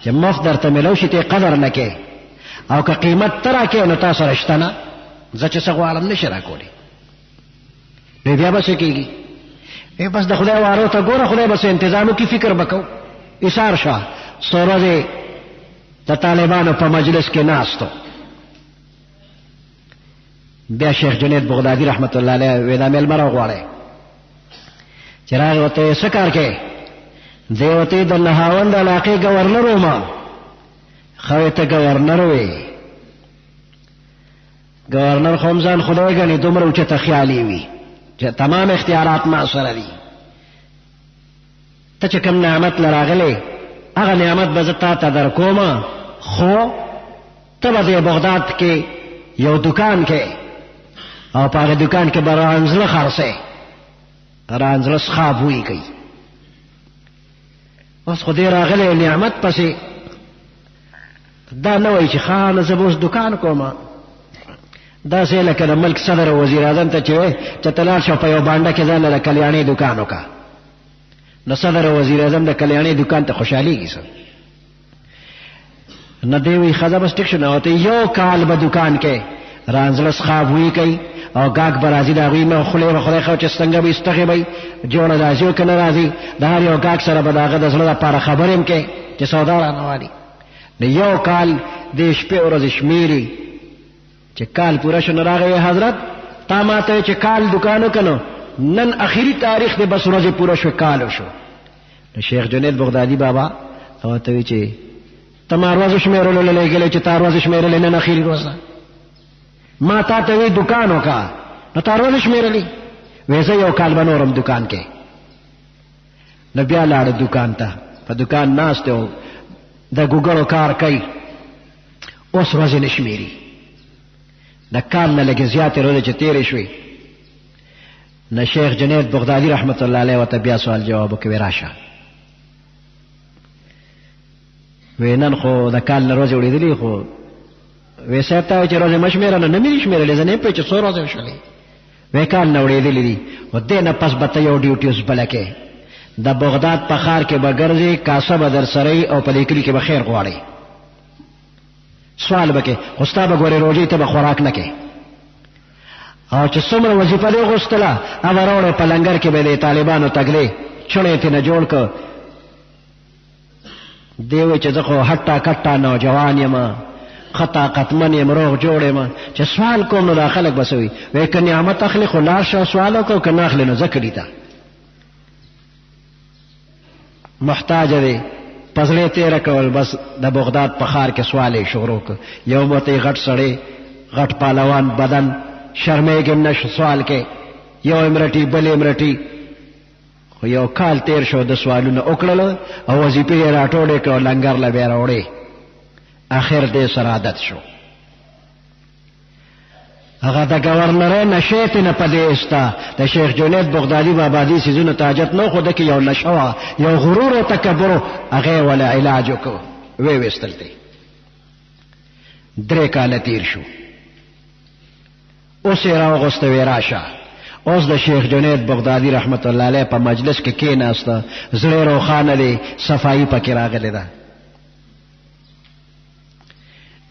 چې مفت درته میلو شي ته قدر نه کې او که قیمت ته راکې نو تا سره شته نه زه چې څه غواړم نشي راکولی. نو بیا به څه کېږي؟ بس د خدای وارو ته ګوره، خدای به څه انتظام وکړي، فکر به کوو. ایثار شه څو ورځې د طالبانو په مجلس کې ناستو. بیا شیخ جنید بغدادي رحمت الله علیه وی دا میلمه راوغواړئ. چې راغی ورته څه کار کوې؟ دی ورته د نهاوند علاقې ګورنر وم. ښه وی ته ګورنر وې؟ ګورنر خو هم ځان خدای ګڼي، دومره اوچته خیالي وي چې تمام اختیارات ما سره دي. ته چې کوم نعمت له راغلی هغه نعمت به زه تا ته در کومه، خو ته به د بغداد کې یو دکان کې او په هغه دکان کې به رانزله خرڅې، رانزله څښاک بوی کوي. اوس خو دې راغلی نعمت پسې دا نه وایي چې ښه زه به اوس دکان کومه. داسې لکه د ملک صدر او وزیر اعظم ته چې وایي چې ته لاړ شه په یو بانډه کې ځان له کلیانې دکان وکړه. نو صدر او وزیر اعظم د کلیانې دکان ته خوشحالېږي څه؟ نه دی وایي ښځه بس ټیک شو. نه ورته یو کال به دکان کې رانزله څښاک بوی کوي او ګاګ به راځي د هغوی نه خولې به خدای ښه چې څنګه به استغې به جوړه راځي او که نه راځي د هر یو ګاګ سره به د هغه د زړه دپاره خبرې هم کوې چې سودا رانه والي. نو یو کال د شپې ورځې شمېري چې کال پوره شو. نو راغی حضرت تا ما ته چې کال دکان وکړو، نن اخري تاریخ دی، بس ورځې پوره شو، کال وشو. نو شیخ جنید بغدادي بابا ورته وایي چې ته ما ورځو شمېرلو له لېږلی چې تا ورځې شمېرلې، نن اخري ورځ ده. ما تا ته وی دکان وکړه، نو تا ورځې شمېرلې؟ وایي زه یو کال به نورم دکان کې. نو بیا لاړه دکان ته، په دکان ناست و د ګوګړو کار کوي. اوس ورځې نه شمېري. د کال نه لږې زیاتې ورځې چې تېرې شوې، نو شیخ جنید بغدادي رحمت الله علیه ورته بیا سوال جواب وکړ. وی راشه، وی نن خو د کال نه ورځې وړېدلي، خو وی صاحب ته وایي چې ورځې مه شمېره. نو نه مې دي شمېرلې، زه نه یم پوهېږم چې څو ورځې شولې. وی کال نه وړېدلي دي. و دې نه پس به ته یو ډیوټي اوس بله کې د بغداد په ښار کې به ګرځې، کاسه به در سره وي او په دې کلي کې به خیر غواړئ. سوال به کې، خو ستا به ګورې روژې ته به خوراک نه کې. او چې څومره وظیفه دې غوښتله هغه راوړې په لنګر کې به د طالبانو تګلې چڼې یې ترېنه جوړ کړ. دی وایي چې زه خو هټه کټه نوجوان یم، ښه طاقتمن یم، روغ جوړ یم، چې سوال کوم نو دا خلک به څه وي؟ وایي که نعمت اخلي خو لاړ شه سوال وکړه، که نه اخلي نو ځه کلي ته. محتاج دی په زړه یې تېره کول، بس د بغداد په ښار کې سوال یې شروع کړ. یو مته غټ سړی، غټ پهلوان بدن، شرمېږم نه سوال کې، یو یې مرټي بل یې مرټي. خو یو کال تیر شو، د سوالونه وکړل او وظیفې یې راټولې کړ، لنګر له بیا راوړې. آخر دې سره عادت شو. هغه د ګورنرۍ نشې ترېنه په دې ایسته. د شیخ جنید بغدادي بابا دې څیزونو ته حاجت نه، خو ده کې یو نشه وه، یو غرور او تکبر و، هغه یې وله علاج وکړو، ویې ویستل ته. 3 کاله تیر شو. اوس یې راوغوسته، وی راشه. اوس د شیخ جنید بغدادي رحمت الله علیه په مجلس کې کېناسته، زړه روښانه دی، صفایي پکې راغلې ده.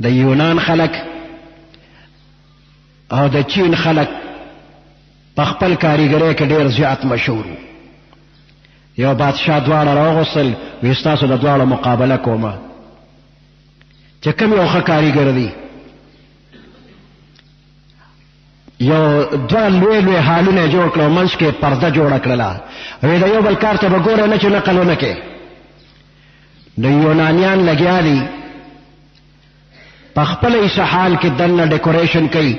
د یونان خلک او د چین خلک په خپل کاریګرۍ کې ډېر زیات مشهور وو. یو بادشاه دواړه راوغوستل، وی ستاسو د دواړو مقابله کومه چې کوم یو ښه کاریګر دی. یو دوه لوی لوی حالونه جوړ کړل، منځ کې پرده جوړه کړله. وی د یو بل کار ته به ګوره نه چې نقل ونه کې. د یونانیان لګیا دي په خپل ایسه حال کې دننه ډیکوریشن کوي،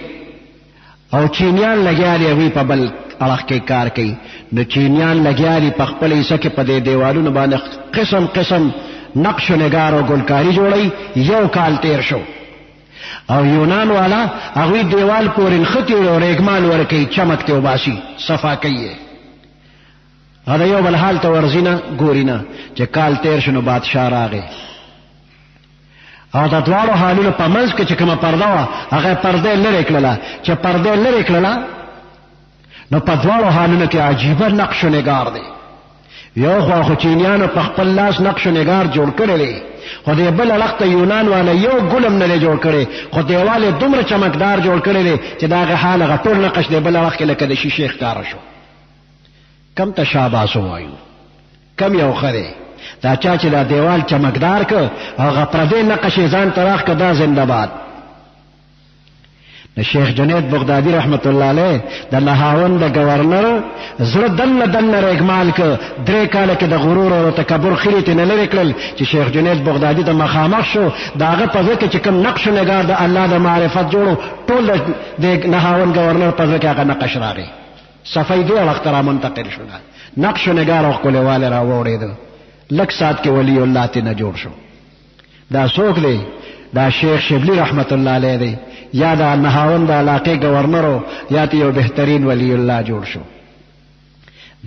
او چینیان لګیا دي هغوی په بل اړخ کې کار کوي. نو چینیان لګیا دي په خپل ایسه کې په دې دیوالونو باندې قسم قسم نقش و نگار او ګلکاري جوړوي. یو کال تیر شو او یونان والا هغوی دیوال پورې نښتي او ریګمال ورکوي، چمک ته وباسي، صفا کوي. هغه یو بل حال ته ورځي نه ګوري نه. چې کال تیر شو نو بادشاه راغی او د دواړو حالونو په منځ کې چې کومه پرده وه هغه پرده یې لرې کړله. چې پرده یې لرې کړله نو په دواړو حالونو کې عجیبه نقش و نگار دی. یو خوا خو چینیانو په خپل لاس نقش و نگار جوړ کړی دی، خو دې بل اړخ ته یونان والا یو ګلم نه دی جوړ کړی خو دیوال یې دومره چمکدار جوړ کړی دی چې د هغه حال هغه ټول نقش دی بل اړخ کې لکه د شیشې ښکاره شو. کم تشاباس وایو، کم یو ښه دی دا چا چې دا دیوال چمکدار که هغه پردې نقش یې ځان ته راښ که دا زنده باد. د شیخ جنید بغدادي رحمت الله علیه د نهاوند د گورنر زړه دنه ریګمال که 3 کاله کې د غرور او تکبر خیرې ترې نه لرې کړل چې شیخ جنید بغدادي د مخامخ شو د هغه په زړه کې چې کوم نقش نگار د الله د معرفت جوړو ټول د نهاوند گورنر په زړه کې هغه نقش راغی. صفحې دې وخت را منتقل شو، نقش نگار او ښکلوالی را واوړېده. لږ ساعت کې ولی الله ته نه جوړ شو. دا څوک دی؟ دا شیخ شبلی رحمت الله علیه دی، یا دا نهاوند د علاقې گورنرو یا ته یو بهترین ولی الله جوړ شو.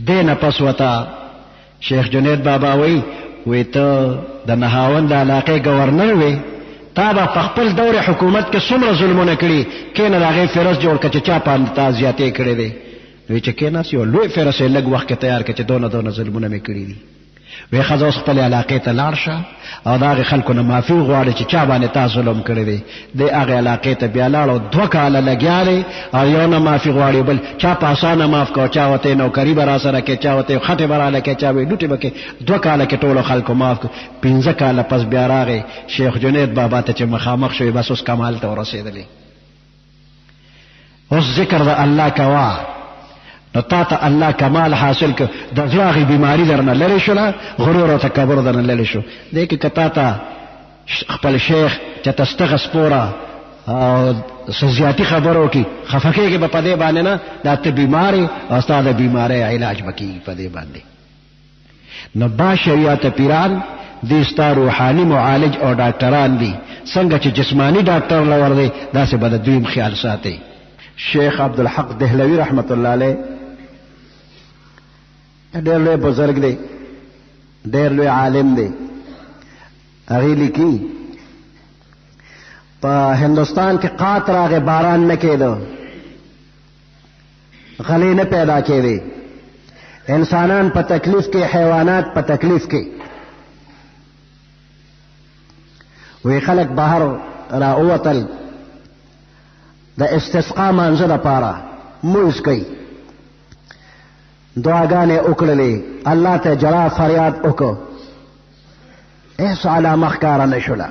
دې نه پس وته شیخ جنید بابا وی ته د نهاوند د علاقې گورنر وی، تا به په خپل دور حکومت کې څومره ظلمونه کړي، کینه د هغې فهرست جوړ کړه چې چا باندې تا زیاتې کړې دی. وی چې کېناست یو لوی فهرست یې لږ وخت کې تیار کړه چې دونه ظلمونه مې کړي دي. وی ښځه اوس خپلې علاقې ته لاړ شه او د هغې خلکو نه معافي وغواړي چې چا باندې تا ظلم کړی دی. دی هغې علاقې ته بیا لاړ او 2 کاله لګیا دی او یو نه معافي غواړي بل چا په اسانه معاف کو، چا ورته نوکري به راسره کې، چا ورته خټې به راله کې، چا به ډوټې به کې. 2 کاله کې ټولو خلکو معاف کړ. 15 کاله پس بیا راغی شیخ جنید بابا ته چې مخامخ شوی بس اوس کمال ته ورسېدلی. اوس ذکر د الله کوه نو تا ته الله کمال حاصل که د زړه هغې بیماري درنه لرې شوله، غرور او تکبر درنه لرې شو. دی که که تا ته خپل شیخ چې ته ستغه سپوره او څه زیاتي خبره وکړي خفه کېږي به په دې باندې نه، دا ته بیمارې او ستا د بیمارۍ علاج به کېږي په دې باندې. نو با شریعت پیران دی ستا روحاني معالج او ډاکټران دي، څنګه چې جسمانی ډاکټر لور دی داسې به د دویم خیال ساتي. شیخ عبدالحق دهلوی رحمت الله علیه ډېر لوی بزرگ دی، ډېر لوی عالم دی. هغې لیکي په هندوستان کې قات راغې باران نه کېده، غلې نه پیدا کېدې، انسانان په تکلیف کې، حیوانات په تکلیف کې. وی خلک بهر را ووتل د استسقا مانځه دپاره مونځ کوي، دعاګانې وکړلې، الله ته جلا فریاد وکړو، هېڅ علامه ښکاره نه شوله.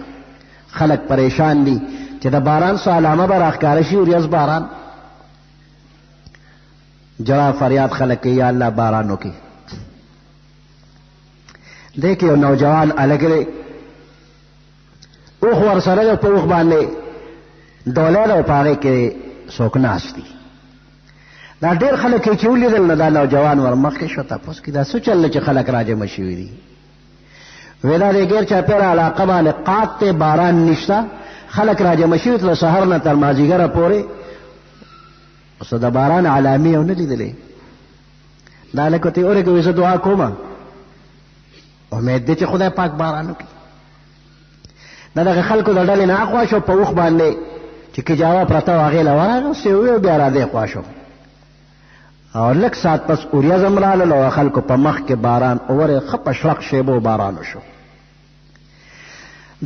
خلک پریشان دي چې د باران څه علامه به راښکاره شي، وریځ باران. جلا فریاد خلک کوي یا الله باران وکړي. دی کې یو نوجوان هلک دی، اوښ ورسره دی، په اوښ باندې ډولی ده او په هغې کې څوک ناست دي. دا ډېر خلک یې چې ولیدل نو دا نوجوان ور مخکې شو، تپوس کړي دا څه چل دی چې خلک راجمع شوي دي. وی دا د غیر چاپېره علاقه باندې قات دی، باران نشته، خلک راجمع شوي تر سهار نه تر مازدیګره پورې، اوس د باران علامې یې ونه لیدلې. دا هلک ورته یې ورکړه، وایي زه دعا کومه، امید دی چې خدای پاک باران وکړي. دا دغه خلکو د ډلې نه اخوا شو، په اوښ باندې چې کجاوه پرته وه هغې له ورغستې وی بیا را دې خوا شو او لږ ساعت پس اوریځم رالل او خلکو په مخ کې باران اورې ښه په شړق شیبو باران وشو.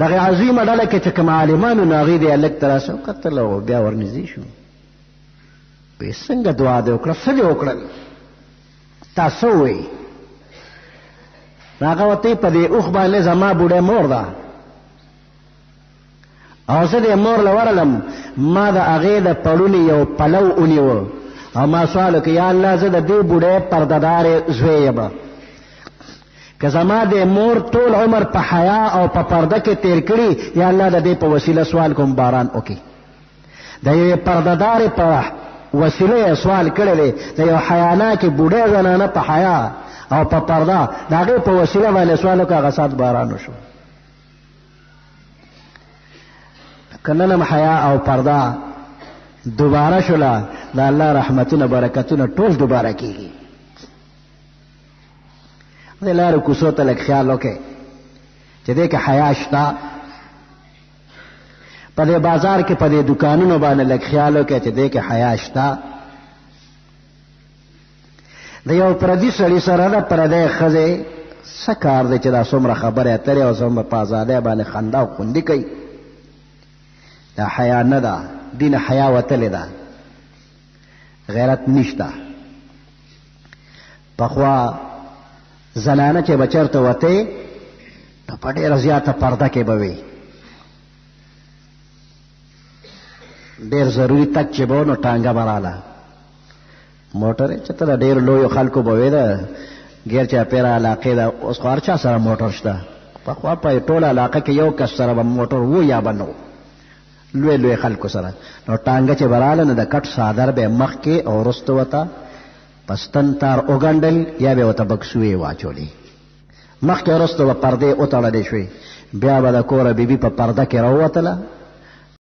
دغه عظیمه ډله کې چې کوم عالمانو نو هغې دې هلک ته راسه وکتل او بیا ورنږدې شو. وی څنګه دعا دې وکړه، څه دې وکړل، تا څه ووایي؟ هغه ورته په دې اوښ باندې زما بوډۍ مور ده او زه دې مور له ورغلم، ما د هغې د پړونې یو پلو ونیوه او ما سوال وکړ یا الله زه د دې بوډۍ پردهدارې زوی یم، که زما د مور ټول عمر په حیا او په پرده کې تیر کړي، یا الله د دې په وسیله سوال کوم باران وکړي. د یوې پردهدارې په وسیله یې سوال کړی دی، د یو حیاناکې بوډۍ زنانه په حیا او په پرده د هغې په وسیله باندې سوال وکړه، هغه ساعت باران وشو. که نن حیا او پرده دوباره شوله، د الله رحمتونه برکتونه ټول دوباره کېږي. د لارو کوڅو ته لږ خیال وکړئ چې دې کې حیا شته، په دې بازار کې په دې دکانونو باندې لږ خیال وکړئ چې دې کې حیا شته. د یو پردي سړي سره د پردی ښځې څه کار دی چې دا څومره خبرې اترې او څومره په ازادۍ باندې خندا او خوندي کوي دا حیا نه ده دین حیا وتلې ده غیرت نشته پخوا زنانه چې به چېرته وتې نو په ډېره زیاته پرده کې به وي ډېر ضروري تک چې به و نو ټانګه به راله موټر یې چې ته د ډېرو لویو خلکو به وې ده غیر چاپېره علاقې ده اوس خو هر چا سره موټر شته پخوا په ټوله علاقه کې یو کس سره به موټر و یا به نه و لوی لوی خلکو سره نو ټانګه چې به راله نو د کټ څادر به یې مخکې او وروسته ورته په ستن تار وګنډل یا به یې ورته بکسوې واچولې مخکې وروسته به پردې وتړلې شوې بیا به د کوره بیبي په پرده کې راووتله